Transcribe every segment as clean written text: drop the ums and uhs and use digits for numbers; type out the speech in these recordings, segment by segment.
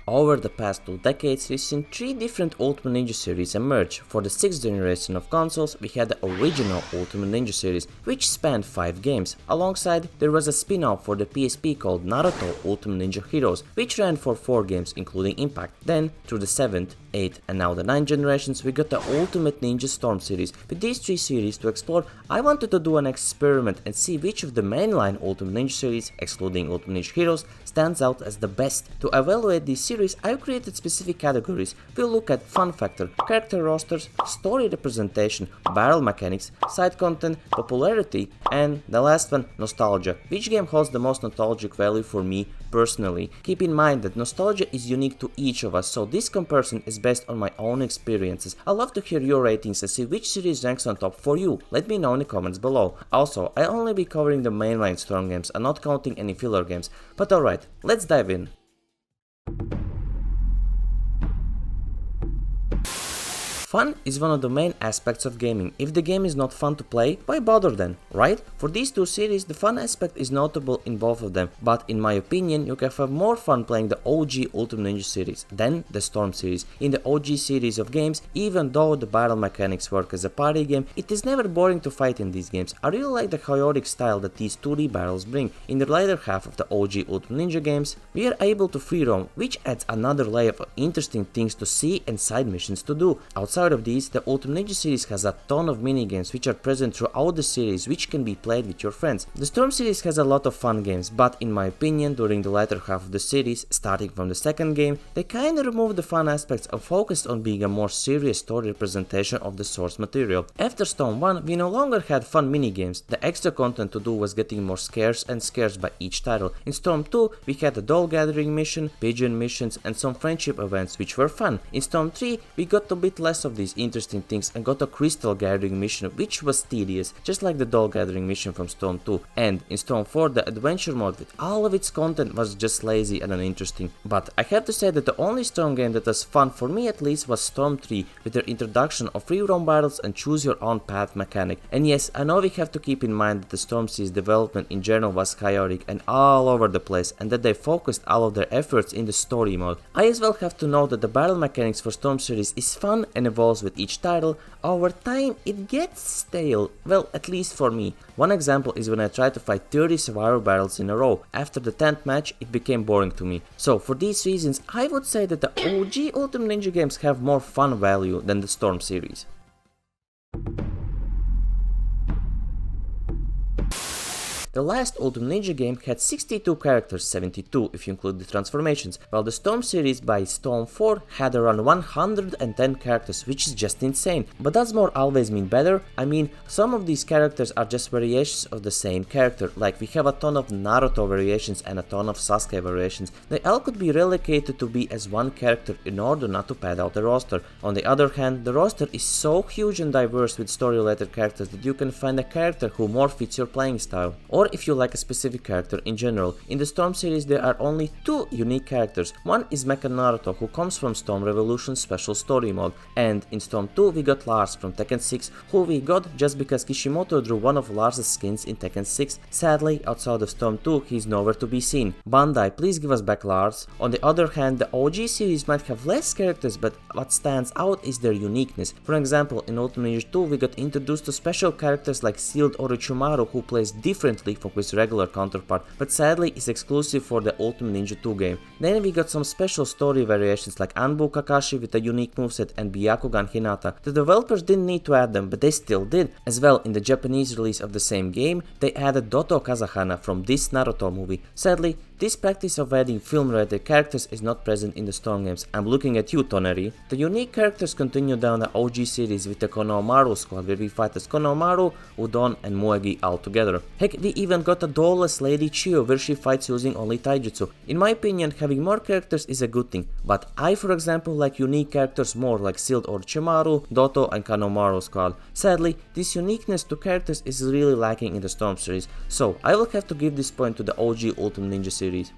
Over the past 2 decades, we've seen 3 different Ultimate Ninja series emerge. For the 6th generation of consoles, we had the original Ultimate Ninja series, which spanned 5 games. Alongside, there was a spin-off for the PSP called Naruto Ultimate Ninja Heroes, which ran for 4 games including Impact. Then, through the 7th, 8th and now the 9th generations, we got the Ultimate Ninja Storm series. With these 3 series to explore, I wanted to do an experiment and see which of the mainline Ultimate Ninja series, excluding Ultimate Ninja Heroes, stands out as the best. To evaluate these series, I've created specific categories. We'll look at fun factor, character rosters, story representation, battle mechanics, side content, popularity, and the last one, nostalgia. Which game holds the most nostalgic value for me personally? Keep in mind that nostalgia is unique to each of us, so this comparison is based on my own experiences. I'd love to hear your ratings and see which series ranks on top for you. Let me know in the comments below. Also, I'll only be covering the mainline Storm games and not counting any filler games. But alright, let's dive in. Fun is one of the main aspects of gaming. If the game is not fun to play, why bother then, right? For these 2 series, the fun aspect is notable in both of them, but in my opinion, you can have more fun playing the OG Ultimate Ninja series than the Storm series. In the OG series of games, even though the battle mechanics work as a party game, it is never boring to fight in these games. I really like the chaotic style that these 2D battles bring. In the later half of the OG Ultimate Ninja games, we are able to free roam, which adds another layer of interesting things to see and side missions to do. Outside of these, the Ultimate Ninja series has a ton of minigames which are present throughout the series, which can be played with your friends. The Storm series has a lot of fun games, but in my opinion, during the latter half of the series, starting from the 2nd game, they kinda removed the fun aspects and focused on being a more serious story representation of the source material. After Storm 1, we no longer had fun minigames. The extra content to do was getting more scarce and scarce by each title. In Storm 2, we had a doll gathering mission, pigeon missions, and some friendship events which were fun. In Storm 3, we got a bit less of these interesting things and got a crystal gathering mission which was tedious, just like the doll gathering mission from Storm 2. And in Storm 4, the adventure mode with all of its content was just lazy and uninteresting. But I have to say that the only Storm game that was fun, for me at least, was Storm 3, with their introduction of free roam battles and choose your own path mechanic. And yes, I know we have to keep in mind that the Storm series development in general was chaotic and all over the place, and that they focused all of their efforts in the story mode. I as well have to note that the battle mechanics for Storm series is fun and evolves with each title. Over time it gets stale, well, at least for me. One example is when I tried to fight 30 survivor battles in a row. After the 10th match it became boring to me. So for these reasons I would say that the OG Ultimate Ninja games have more fun value than the Storm series. The last Ultimate Ninja game had 62 characters, 72 if you include the transformations, while the Storm series by Storm 4 had around 110 characters, which is just insane. But does more always mean better? I mean, some of these characters are just variations of the same character, like we have a ton of Naruto variations and a ton of Sasuke variations. They all could be relocated to be as one character in order not to pad out the roster. On the other hand, the roster is so huge and diverse with story-related characters that you can find a character who more fits your playing style. Or if you like a specific character in general. In the Storm series there are only 2 unique characters. One is Mecha Naruto, who comes from Storm Revolution's special story mode, and in Storm 2 we got Lars from Tekken 6, who we got just because Kishimoto drew one of Lars' skins in Tekken 6. Sadly, outside of Storm 2 he's nowhere to be seen. Bandai, please give us back Lars. On the other hand, the OG series might have less characters, but what stands out is their uniqueness. For example, in Ultimate Ninja 2 we got introduced to special characters like Sealed Orochimaru, who plays differently from his regular counterpart, but sadly is exclusive for the Ultimate Ninja 2 game. Then we got some special story variations like Anbu Kakashi with a unique moveset and Byakugan Hinata. The developers didn't need to add them, but they still did. As well, in the Japanese release of the same game, they added Doto Kazahana from this Naruto movie. Sadly, this practice of adding film-related characters is not present in the Storm games. I'm looking at you, Toneri. The unique characters continue down the OG series with the Konohamaru squad, where we fight as Konohamaru, Udon and Muegi all together. Heck, we even got a doll-less Lady Chiyo where she fights using only taijutsu. In my opinion, having more characters is a good thing, but I for example like unique characters more, like Sealed Orochimaru, Doto and Konohamaru squad. Sadly, this uniqueness to characters is really lacking in the Storm series, so I will have to give this point to the OG Ultimate Ninja series.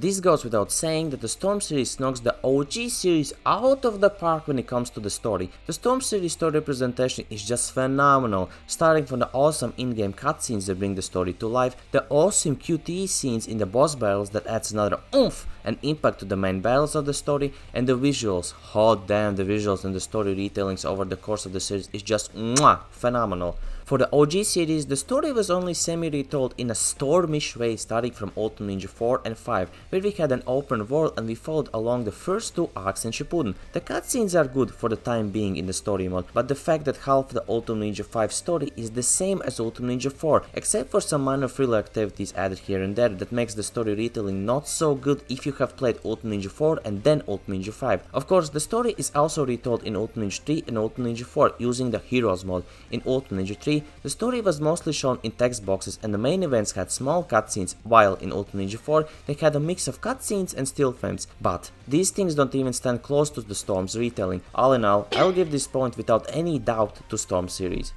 This goes without saying that the Storm series knocks the OG series out of the park when it comes to the story. The Storm series story representation is just phenomenal, starting from the awesome in-game cutscenes that bring the story to life, the awesome QTE scenes in the boss battles that adds another oomph and impact to the main battles of the story, and the visuals. Hot damn, the visuals and the story retellings over the course of the series is just mwah, phenomenal. For the OG series, the story was only semi-retold in a stormish way, starting from Ultimate Ninja 4 and 5, where we had an open world and we followed along the first two arcs in Shippuden. The cutscenes are good for the time being in the story mode, but the fact that half the Ultimate Ninja 5 story is the same as Ultimate Ninja 4, except for some minor filler activities added here and there, that makes the story retelling not so good if you have played Ultimate Ninja 4 and then Ultimate Ninja 5. Of course, the story is also retold in Ultimate Ninja 3 and Ultimate Ninja 4 using the Heroes mode. In Ultimate Ninja 3, the story was mostly shown in text boxes and the main events had small cutscenes, while in Ultimate Ninja 4 they had a mix of cutscenes and still frames. But these things don't even stand close to the Storm's retelling. All in all, I'll give this point without any doubt to Storm series.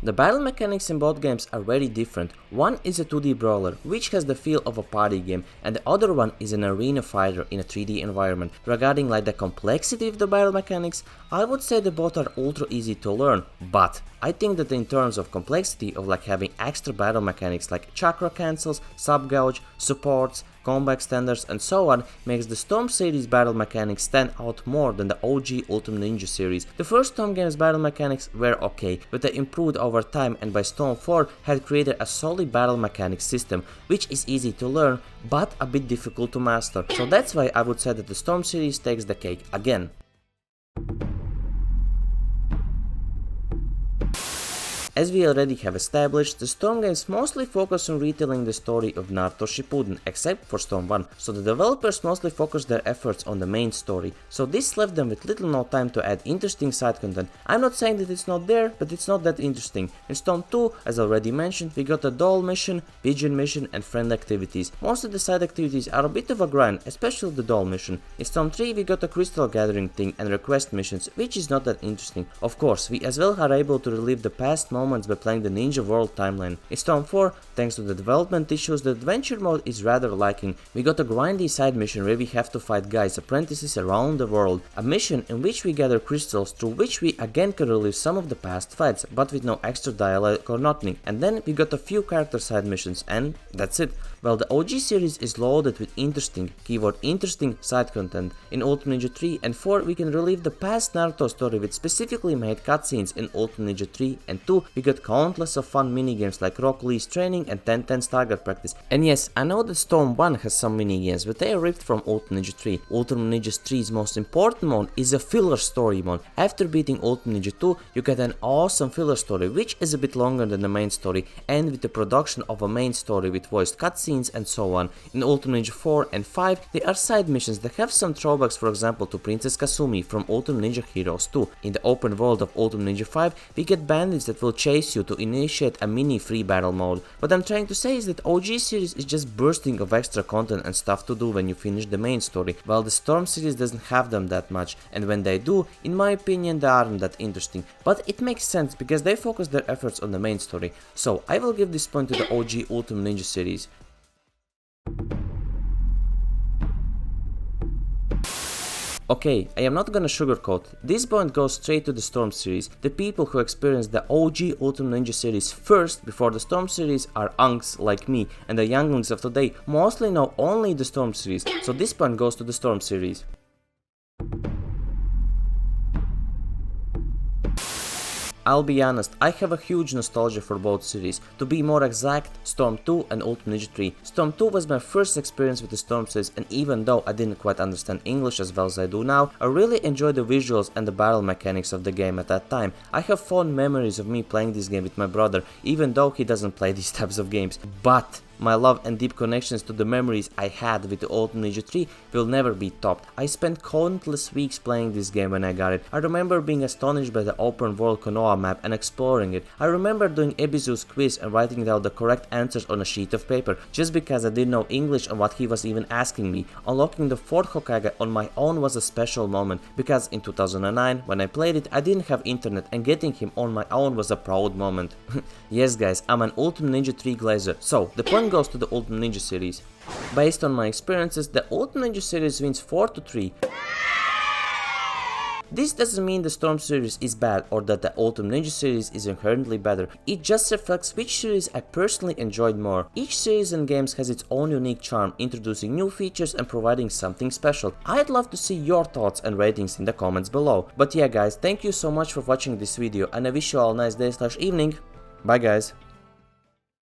The battle mechanics in both games are very different. One is a 2D brawler, which has the feel of a party game, and the other one is an arena fighter in a 3D environment. Regarding like the complexity of the battle mechanics, I would say that both are ultra easy to learn, but I think that in terms of complexity of like having extra battle mechanics like chakra cancels, sub gouge, supports, combo extenders and so on, makes the Storm series battle mechanics stand out more than the OG Ultimate Ninja series. The first Storm game's battle mechanics were okay, but they improved over time, and by Storm 4 had created a solid battle mechanics system, which is easy to learn but a bit difficult to master. So that's why I would say that the Storm series takes the cake again. As we already have established, the Storm games mostly focus on retelling the story of Naruto Shippuden, except for Storm 1, so the developers mostly focused their efforts on the main story, so this left them with little no time to add interesting side content. I'm not saying that it's not there, but it's not that interesting. In Storm 2, as already mentioned, we got a doll mission, pigeon mission and friend activities. Most of the side activities are a bit of a grind, especially the doll mission. In Storm 3 we got a crystal gathering thing and request missions, which is not that interesting. Of course, we as well are able to relive the past moments by playing the Ninja World timeline. In Storm 4, thanks to the development issues, the adventure mode is rather lacking. We got a grindy side mission where we have to fight guys apprentices around the world, a mission in which we gather crystals through which we again can relive some of the past fights, but with no extra dialogue or nothing. And then we got a few character side missions and that's it. Well, the OG series is loaded with interesting, keyword interesting, side content. In Ultimate Ninja 3 and 4 we can relive the past Naruto story with specifically made cutscenes. In Ultimate Ninja 3 and 2 we got countless of fun minigames like Rock Lee's training and 10-10's target practice. And yes, I know that Storm 1 has some minigames, but they are ripped from Ultimate Ninja 3. Ultimate Ninja 3's most important mode is a filler story mode. After beating Ultimate Ninja 2, you get an awesome filler story, which is a bit longer than the main story, and with the production of a main story with voiced cutscenes and so on. In Ultimate Ninja 4 and 5, there are side missions that have some throwbacks, for example to Princess Kasumi from Ultimate Ninja Heroes 2. In the open world of Ultimate Ninja 5, we get bandits that will chase you to initiate a mini free battle mode. What I'm trying to say is that OG series is just bursting of extra content and stuff to do when you finish the main story, while the Storm series doesn't have them that much, and when they do, in my opinion they aren't that interesting. But it makes sense because they focus their efforts on the main story, so I will give this point to the OG Ultimate Ninja series. Okay, I am not gonna sugarcoat, this point goes straight to the Storm series. The people who experienced the OG Ultimate Ninja series first before the Storm series are unks like me, and the younglings of today mostly know only the Storm series, so this point goes to the Storm series. I'll be honest, I have a huge nostalgia for both series. To be more exact, Storm 2 and Ultimate Ninja 3. Storm 2 was my first experience with the Storm series, and even though I didn't quite understand English as well as I do now, I really enjoyed the visuals and the battle mechanics of the game at that time. I have fond memories of me playing this game with my brother, even though he doesn't play these types of games. But My love and deep connections to the memories I had with the Ultimate Ninja 3 will never be topped. I spent countless weeks playing this game when I got it. I remember being astonished by the open world Konoha map and exploring it. I remember doing Ebizu's quiz and writing down the correct answers on a sheet of paper, just because I didn't know English and what he was even asking me. Unlocking the 4th Hokage on my own was a special moment, because in 2009, when I played it, I didn't have internet, and getting him on my own was a proud moment. Yes guys, I'm an Ultimate Ninja 3 glazer, so the point goes to the Ultimate Ninja series. Based on my experiences, the Ultimate Ninja series wins 4-3. This doesn't mean the Storm series is bad or that the Ultimate Ninja series is inherently better, it just reflects which series I personally enjoyed more. Each series and games has its own unique charm, introducing new features and providing something special. I'd love to see your thoughts and ratings in the comments below. But yeah guys, thank you so much for watching this video and I wish you all a nice day/evening. Bye guys.